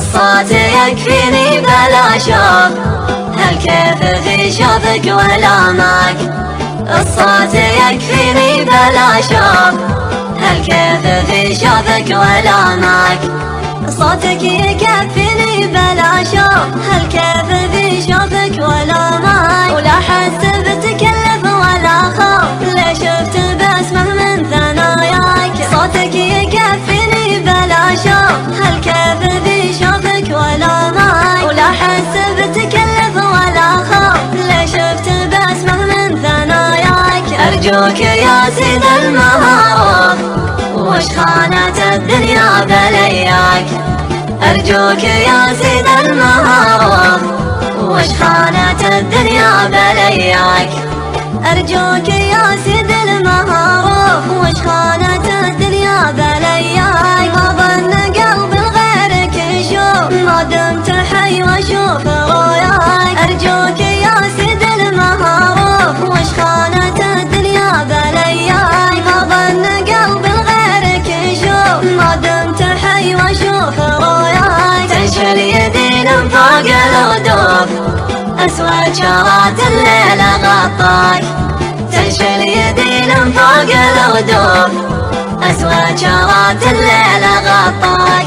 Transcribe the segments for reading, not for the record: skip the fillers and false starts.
الصوت يكفيني بلا شوق، هالكيف في شوفك ولامك. الصوت يكفيني بلا شوق، هالكيف في شوفك ولامك. صوتك يكفيني بلا شوق، هالكيف في شوفك ولامك. ولا حس بتكلف ولا خوف، ليش شفت بسمه من ثناياك. صوتك يكفيني بلا شوق، هالكيف في شوفك ولامك. ولا حس بتكلف ولا خوف، ليش شفت بسمه من ثناياك. أرجوك يا سيد المعروف، وش خانت الدنيا بلياك. أرجوك يا سيد المعروف، وش خانت الدنيا بلياك. أرجوك يا سيد المعروف، وش خانت الدنيا بلياك. ما ظن قلب غيرك يشوف، ما دمت حي واشوف رؤياك. أرجوك يا سيد المعروف، وش خانت الدنيا بلياك. ما ظن قلب غيرك يشوف، ما دمت حي واشوف رؤياك. تنشل يدي من فوق الغدوف، أسود شارات الليل غطاك. تنشل يدي من فوق الغدوف، أسود شارات الليل غطاك.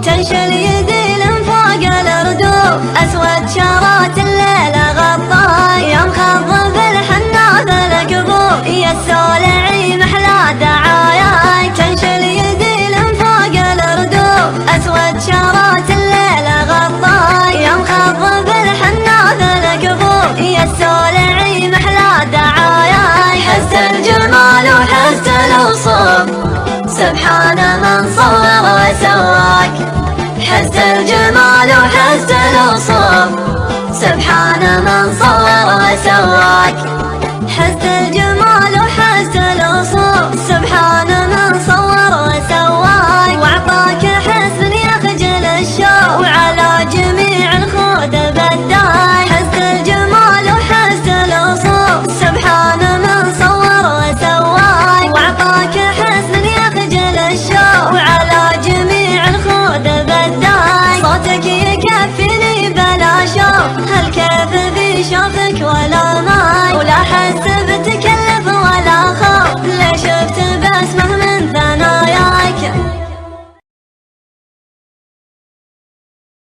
تنشل يدي من فوق الردوف، أسود شارات الليل غطاك. يا مخضب الحناث الكبوف، يا السولعي محلى دعاياك. تنشل يدي من فوق الردوف، أسود شارات الليل غطاك. يا مخضب الحناث الكبوف، يا السولعي محلى دعاياك. حس الجمال وحس الوصوف، سبحان من صور وسواك. حس الجمال وحس الوصوف، سبحان